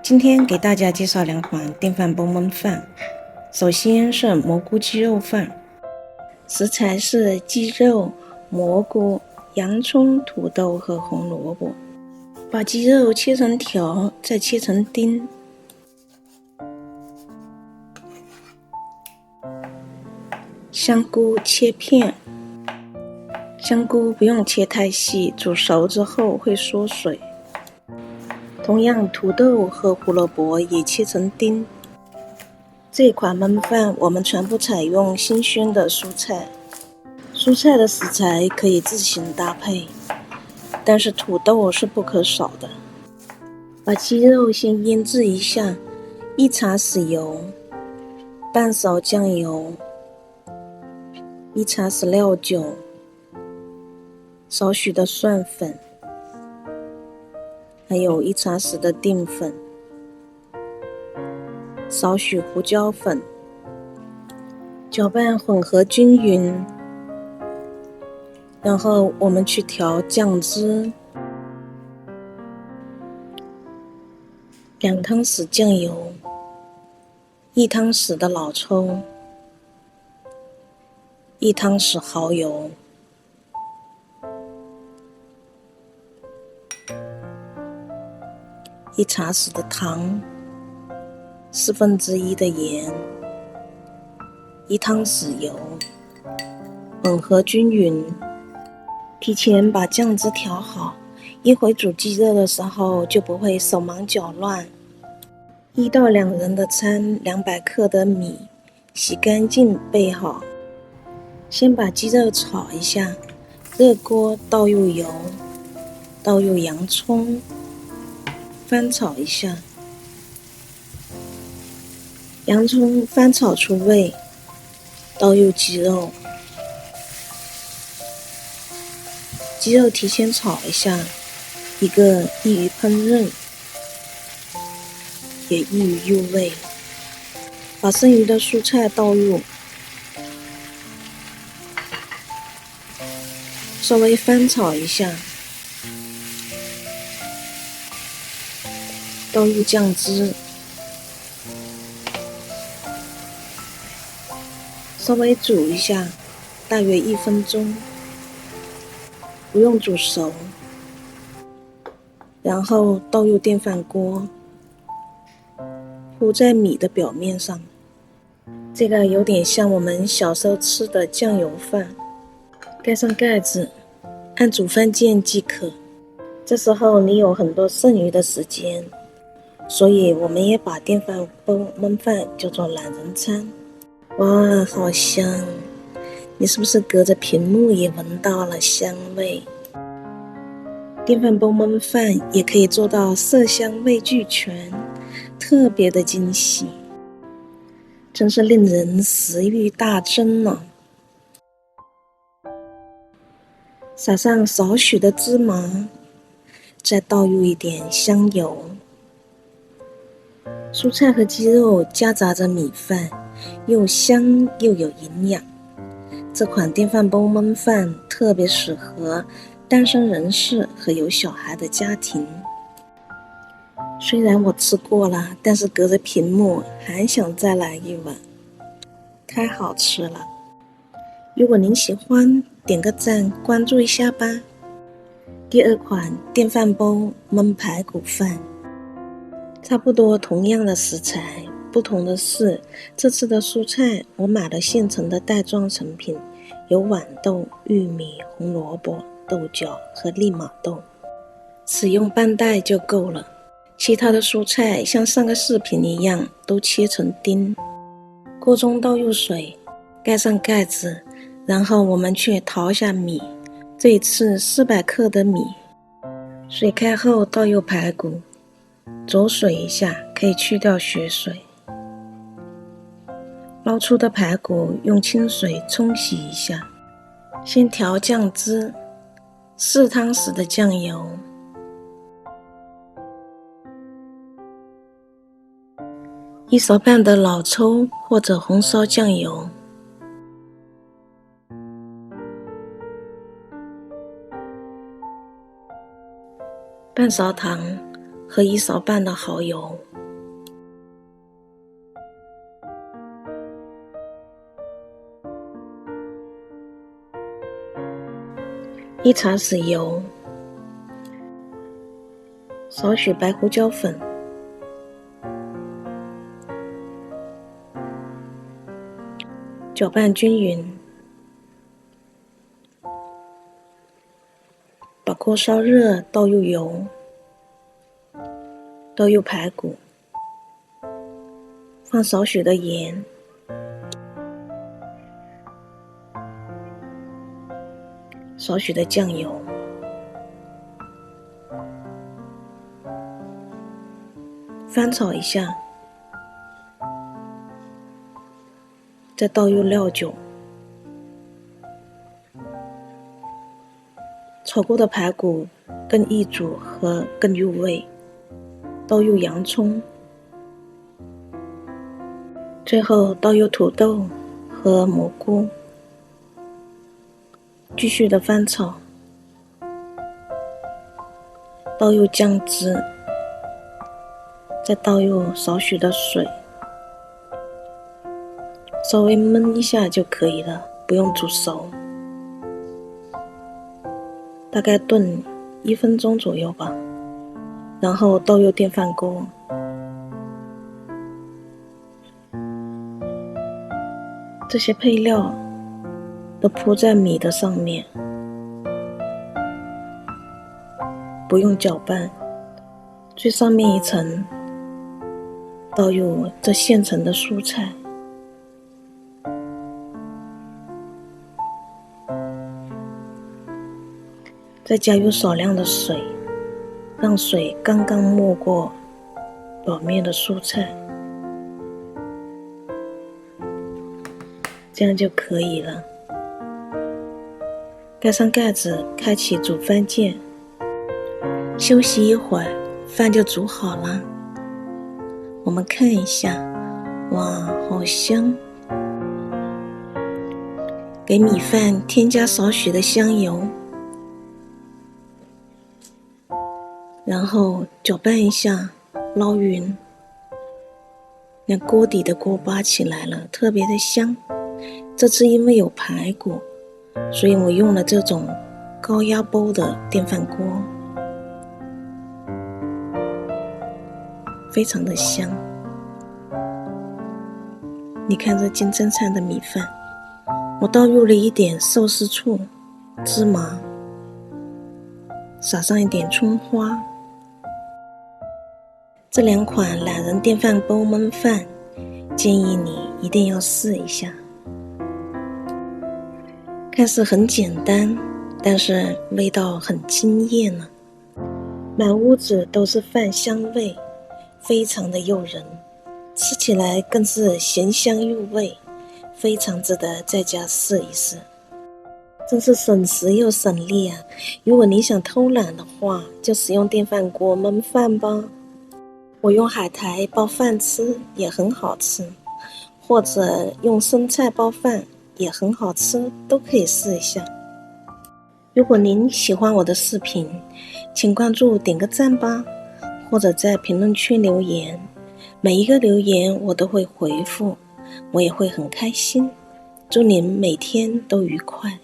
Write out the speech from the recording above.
今天给大家介绍2款电饭煲焖饭。首先是蘑菇鸡肉饭，食材是鸡肉、蘑菇、洋葱、土豆和红萝卜。把鸡肉切成条，再切成丁。香菇切片，香菇不用切太细，煮熟之后会缩水。同样，土豆和胡萝卜也切成丁。这款焖饭我们全部采用新鲜的蔬菜，蔬菜的食材可以自行搭配，但是土豆是不可少的。把鸡肉先腌制一下，1茶匙油，半勺酱油，1茶匙料酒，少许的蒜粉，还有1茶匙的淀粉，少许胡椒粉，搅拌混合均匀。然后我们去调酱汁，2汤匙酱油，1汤匙的老抽，1汤匙蚝油，1茶匙的糖，1/4的盐，1汤匙油，混合均匀。提前把酱汁调好，一会煮鸡肉的时候就不会手忙脚乱。1到2人的餐，200克的米，洗干净备好。先把鸡肉炒一下，热锅倒入油，倒入洋葱，翻炒一下。洋葱翻炒出味，倒入鸡肉。鸡肉提前炒一下，一个易于烹饪，也易于入味。把剩余的蔬菜倒入，稍微翻炒一下，倒入酱汁，稍微煮一下，大约1分钟，不用煮熟。然后倒入电饭锅，铺在米的表面上。这个有点像我们小时候吃的酱油饭。盖上盖子，按煮饭键即可。这时候你有很多剩余的时间，所以我们也把电饭煲焖饭叫做懒人餐。哇，好香！你是不是隔着屏幕也闻到了香味？电饭煲焖饭也可以做到色香味俱全，特别的惊喜，真是令人食欲大增呢。撒上少许的芝麻，再倒入一点香油。蔬菜和鸡肉夹杂着米饭，又香又有营养。这款电饭煲焖饭特别适合单身人士和有小孩的家庭。虽然我吃过了，但是隔着屏幕还想再来一碗，太好吃了。如果您喜欢，点个赞，关注一下吧。第2款电饭煲焖排骨饭，差不多同样的食材，不同的是，这次的蔬菜我买了现成的袋装成品，有豌豆、玉米、红萝卜、豆角和利马豆，使用半袋就够了。其他的蔬菜像上个视频一样，都切成丁。锅中倒入水，盖上盖子，然后我们去淘下米。这一次400克的米，水开后倒入排骨，焯水一下，可以去掉血水。捞出的排骨用清水冲洗一下。先调酱汁，4汤匙的酱油，1勺半的老抽或者红烧酱油，半勺糖和1勺半的蚝油， 1茶匙油，少许白胡椒粉，搅拌均匀，把锅烧热，倒入油，倒入排骨，放少许的盐，少许的酱油，翻炒一下，再倒入料酒，炒过的排骨更易煮和更入味，倒入洋葱，最后倒入土豆和蘑菇，继续的翻炒，倒入酱汁，再倒入少许的水，稍微焖一下就可以了，不用煮熟，大概炖1分钟左右吧，然后倒入电饭锅，这些配料都铺在米的上面，不用搅拌，最上面一层倒入这现成的蔬菜，再加入少量的水，让水刚刚没过表面的蔬菜，这样就可以了。盖上盖子，开启煮饭键，休息一会儿，饭就煮好了。我们看一下，哇，好香！给米饭添加少许的香油，然后搅拌一下，捞匀，那锅底的锅巴起来了，特别的香。这次因为有排骨，所以我用了这种高压煲的电饭锅，非常的香。你看这金灿灿的米饭，我倒入了一点寿司醋、芝麻，撒上一点葱花。这2款懒人电饭煲焖饭，建议你一定要试一下。看似很简单，但是味道很惊艳呢，满屋子都是饭香味，非常的诱人，吃起来更是咸香入味，非常值得在家试一试。真是省时又省力啊！如果你想偷懒的话，就使用电饭锅焖饭吧。我用海苔包饭吃也很好吃，或者用生菜包饭也很好吃，都可以试一下。如果您喜欢我的视频，请关注点个赞吧，或者在评论区留言，每一个留言我都会回复，我也会很开心。祝您每天都愉快。